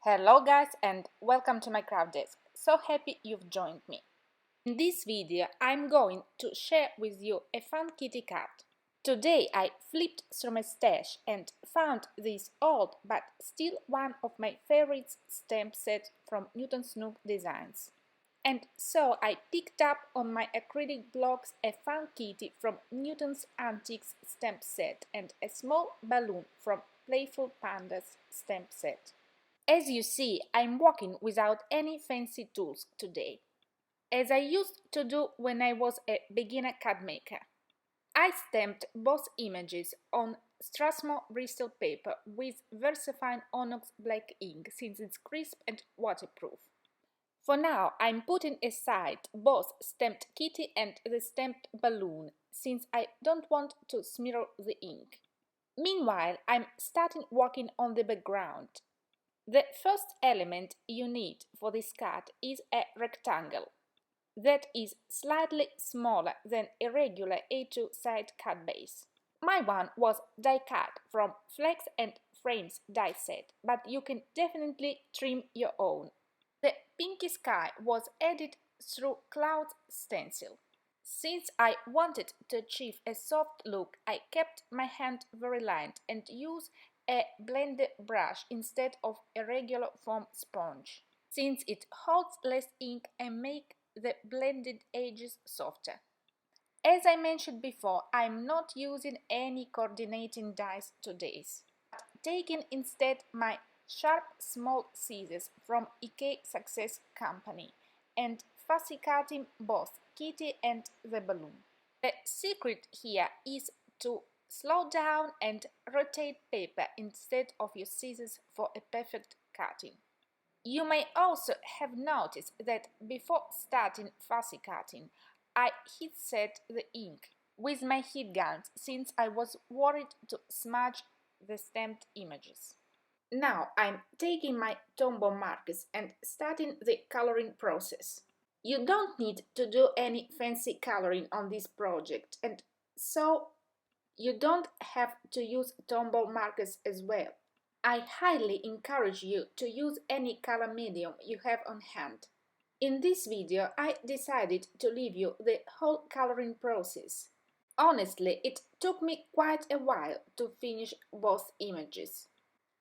Hello guys and welcome to my craft desk. So happy you've joined me. In this video I'm going to share with you a fun kitty cat. Today I flipped through my stash and found this old but still one of my favorite stamp set from Newton's Nook Designs. And so I picked up on my acrylic blocks a fun kitty from Newton's Antiques stamp set and a small balloon from Playful Pandas stamp set. As you see, I'm working without any fancy tools today, as I used to do when I was a beginner card maker. I stamped both images on Strathmore Bristol paper with VersaFine Onyx black ink since it's crisp and waterproof. For now, I'm putting aside both stamped kitty and the stamped balloon since I don't want to smear the ink. Meanwhile, I'm starting working on the background. The first element you need for this card is a rectangle that is slightly smaller than a regular A2 side card base. My one was die cut from Flex and Frames die set, but you can definitely trim your own. The pinky sky was added through Cloud stencil. Since I wanted to achieve a soft look, I kept my hand very light and used a blended brush instead of a regular foam sponge, since it holds less ink and makes the blended edges softer. As I mentioned before, I'm not using any coordinating dies today, but taking instead my sharp small scissors from IKEA Success Company and fussy cutting both kitty and the balloon. The secret here is to slow down and rotate paper instead of your scissors for a perfect cutting. You may also have noticed that before starting fussy cutting, I heat set the ink with my heat guns since I was worried to smudge the stamped images. Now I'm taking my Tombow markers and starting the coloring process. You don't need to do any fancy coloring on this project, and so you don't have to use Tombow markers as well. I highly encourage you to use any color medium you have on hand. In this video, I decided to leave you the whole coloring process. Honestly, it took me quite a while to finish both images.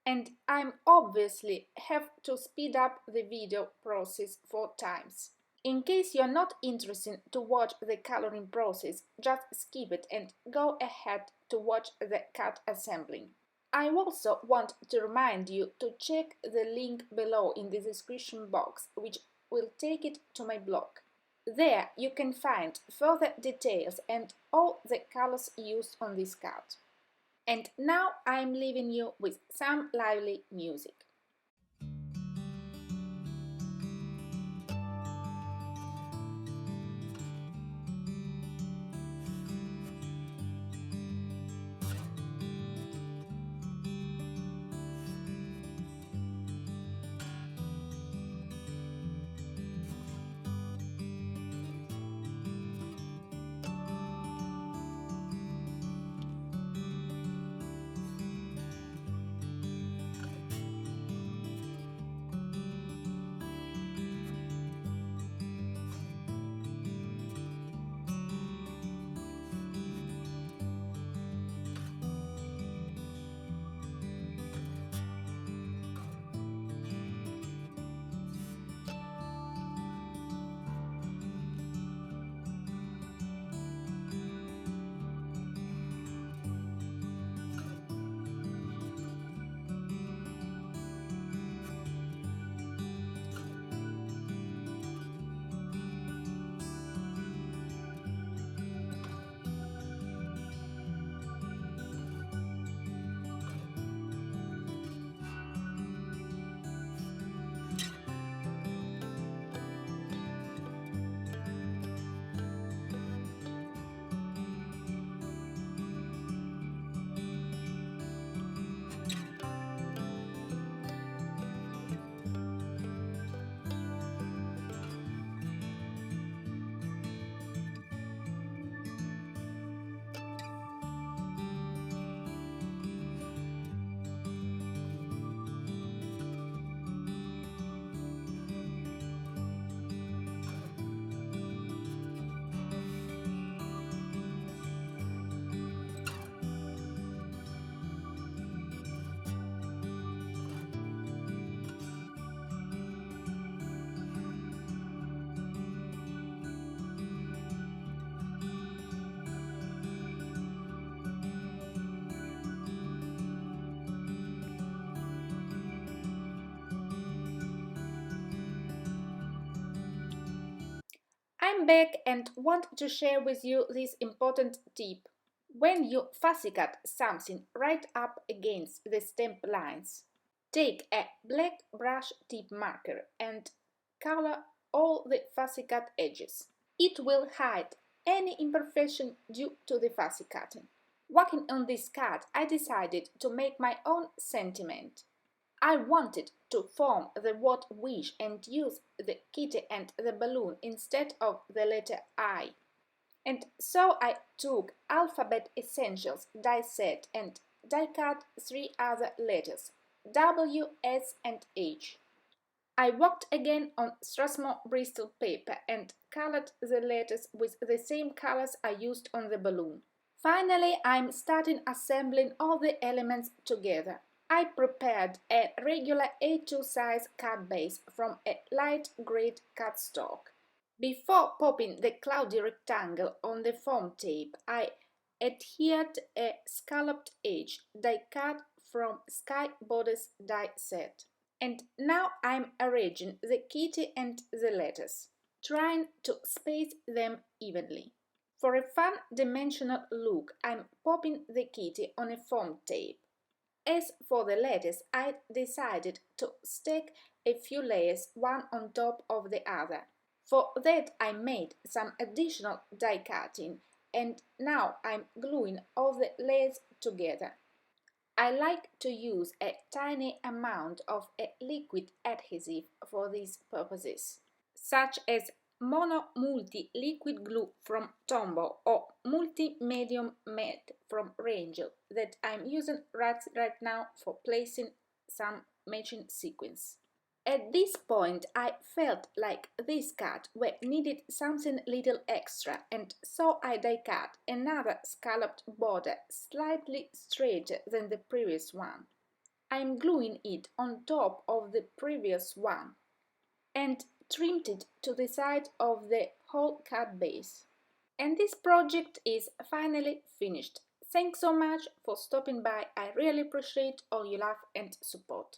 And I'm obviously have to speed up the video process 4 times. In case you're not interested to watch the coloring process, just skip it and go ahead to watch the card assembling. I also want to remind you to check the link below in the description box, which will take it to my blog. There you can find further details and all the colors used on this card. And now I'm leaving you with some lively music. I'm back and want to share with you this important tip. When you fussy cut something right up against the stamp lines, take a black brush tip marker and color all the fussy cut edges. It will hide any imperfection due to the fussy cutting. Working on this card, I decided to make my own sentiment. I wanted to form the word wish and use the kitty and the balloon instead of the letter I. And so I took Alphabet Essentials die set and die cut 3 other letters, W, S and H. I worked again on Strathmore Bristol paper and colored the letters with the same colors I used on the balloon. Finally, I'm starting assembling all the elements together. I prepared a regular A2 size cut base from a light grade cardstock. Before popping the cloudy rectangle on the foam tape, I adhered a scalloped edge die cut from Sky Bodice die set. And now I'm arranging the kitty and the letters, trying to space them evenly. For a fun dimensional look, I'm popping the kitty on a foam tape. As for the letters, I decided to stack a few layers one on top of the other. For that I made some additional die cutting and now I'm gluing all the layers together. I like to use a tiny amount of a liquid adhesive for these purposes, such as Mono Multi Liquid Glue from Tombow or Multi Medium Matte from Rangel that I'm using right now for placing some matching sequins. At this point I felt like this cut needed something little extra and so I die cut another scalloped border slightly straighter than the previous one. I'm gluing it on top of the previous one and trimmed it to the side of the whole cut base. And this project is finally finished. Thanks so much for stopping by. I really appreciate all your love and support.